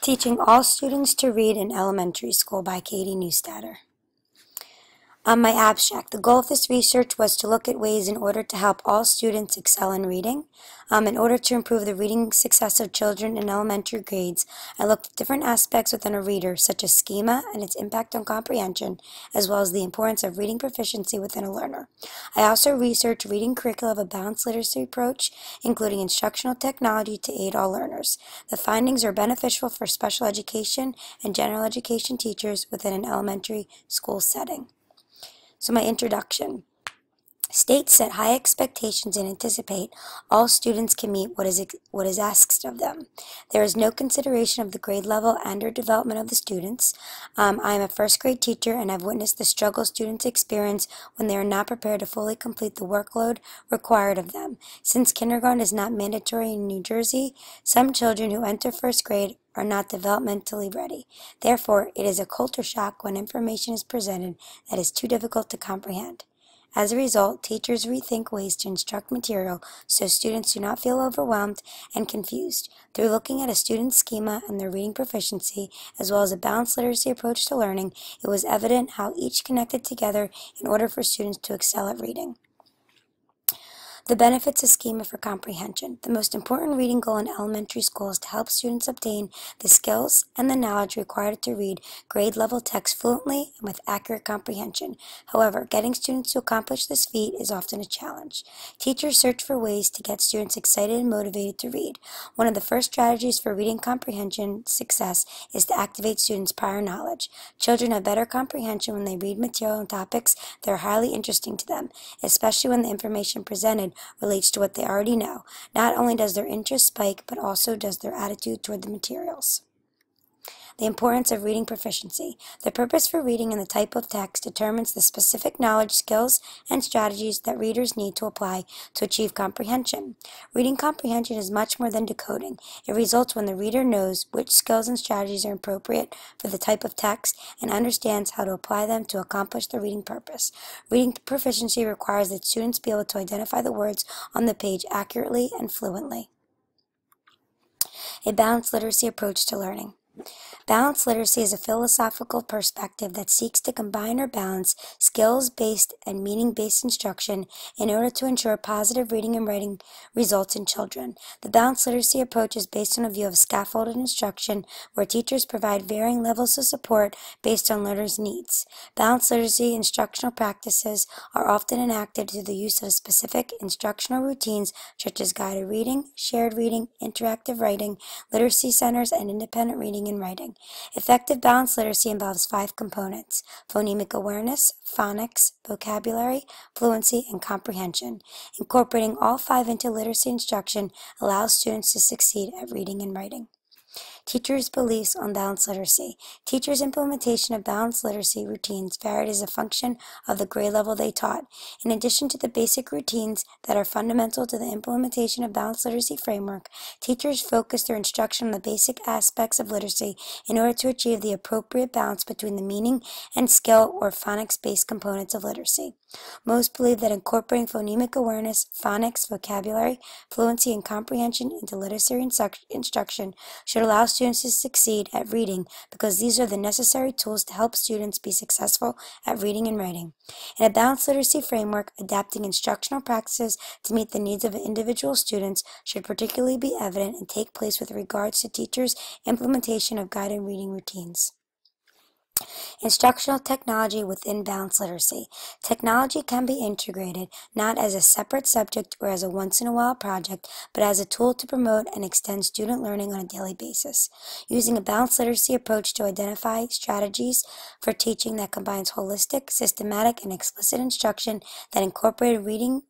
Teaching All Students to Read in Elementary School by Katie Neustadter. On my abstract, the goal of this research was to look at ways in order to help all students excel in reading. In order to improve the reading success of children in elementary grades, I looked at different aspects within a reader, such as schema and its impact on comprehension, as well as the importance of reading proficiency within a learner. I also researched reading curricula of a balanced literacy approach, including instructional technology to aid all learners. The findings are beneficial for special education and general education teachers within an elementary school setting. So my introduction. States set high expectations and anticipate all students can meet what is asked of them. There is no consideration of the grade level and or development of the students. I am a first grade teacher and I've witnessed the struggle students experience when they are not prepared to fully complete the workload required of them. Since kindergarten is not mandatory in New Jersey, some children who enter first grade are not developmentally ready. Therefore, it is a culture shock when information is presented that is too difficult to comprehend. As a result, teachers rethink ways to instruct material so students do not feel overwhelmed and confused. Through looking at a student's schema and their reading proficiency, as well as a balanced literacy approach to learning, it was evident how each connected together in order for students to excel at reading. The benefits of schema for comprehension. The most important reading goal in elementary school is to help students obtain the skills and the knowledge required to read grade-level text fluently and with accurate comprehension. However, getting students to accomplish this feat is often a challenge. Teachers search for ways to get students excited and motivated to read. One of the first strategies for reading comprehension success is to activate students' prior knowledge. Children have better comprehension when they read material and topics that are highly interesting to them, especially when the information presented relates to what they already know. Not only does their interest spike, but also does their attitude toward the materials. The importance of reading proficiency. The purpose for reading and the type of text determines the specific knowledge, skills, and strategies that readers need to apply to achieve comprehension. Reading comprehension is much more than decoding. It results when the reader knows which skills and strategies are appropriate for the type of text and understands how to apply them to accomplish the reading purpose. Reading proficiency requires that students be able to identify the words on the page accurately and fluently. A balanced literacy approach to learning. Balanced literacy is a philosophical perspective that seeks to combine or balance skills-based and meaning-based instruction in order to ensure positive reading and writing results in children. The balanced literacy approach is based on a view of scaffolded instruction where teachers provide varying levels of support based on learners' needs. Balanced literacy instructional practices are often enacted through the use of specific instructional routines such as guided reading, shared reading, interactive writing, literacy centers, and independent reading and writing. Effective balanced literacy involves 5 components: phonemic awareness, phonics, vocabulary, fluency, and comprehension. Incorporating all 5 into literacy instruction allows students to succeed at reading and writing. Teachers' beliefs on balanced literacy. Teachers' implementation of balanced literacy routines varied as a function of the grade level they taught. In addition to the basic routines that are fundamental to the implementation of balanced literacy framework, teachers focus their instruction on the basic aspects of literacy in order to achieve the appropriate balance between the meaning and skill or phonics-based components of literacy. Most believe that incorporating phonemic awareness, phonics, vocabulary, fluency, and comprehension into literacy instruction should allow students to succeed at reading because these are the necessary tools to help students be successful at reading and writing. In a balanced literacy framework, adapting instructional practices to meet the needs of individual students should particularly be evident and take place with regards to teachers' implementation of guided reading routines. Instructional technology within balanced literacy. Technology can be integrated not as a separate subject or as a once-in-a-while project, but as a tool to promote and extend student learning on a daily basis. Using a balanced literacy approach to identify strategies for teaching that combines holistic, systematic, and explicit instruction that incorporated reading,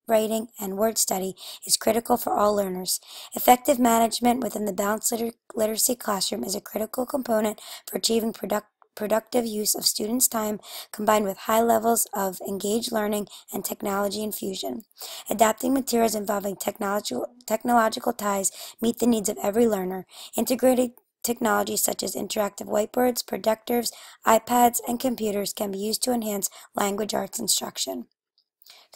writing, and word study is critical for all learners. Effective management within the balanced literacy classroom is a critical component for achieving productive use of students' time combined with high levels of engaged learning and technology infusion. Adapting materials involving technological ties meet the needs of every learner. Integrated technologies such as interactive whiteboards, projectors, iPads, and computers can be used to enhance language arts instruction.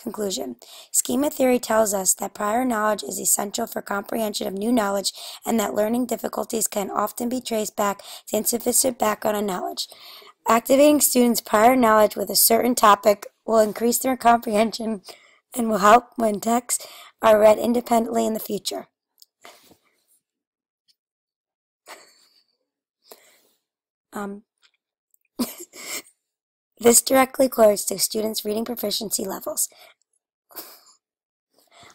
Conclusion. Schema theory tells us that prior knowledge is essential for comprehension of new knowledge and that learning difficulties can often be traced back to insufficient background on knowledge. Activating students' prior knowledge with a certain topic will increase their comprehension and will help when texts are read independently in the future. This directly correlates to students' reading proficiency levels.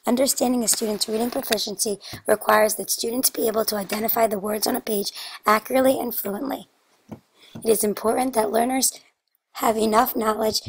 Understanding a student's reading proficiency requires that students be able to identify the words on a page accurately and fluently. It is important that learners have enough knowledge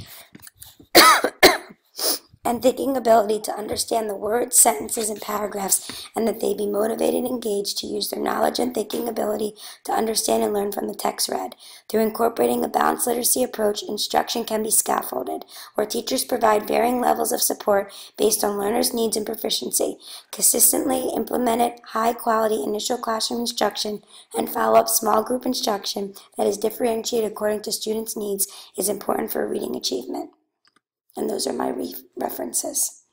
and thinking ability to understand the words, sentences, and paragraphs, and that they be motivated and engaged to use their knowledge and thinking ability to understand and learn from the text read. Through incorporating a balanced literacy approach, instruction can be scaffolded, where teachers provide varying levels of support based on learners' needs and proficiency. Consistently implemented high-quality initial classroom instruction and follow-up small group instruction that is differentiated according to students' needs is important for reading achievement. And those are my references.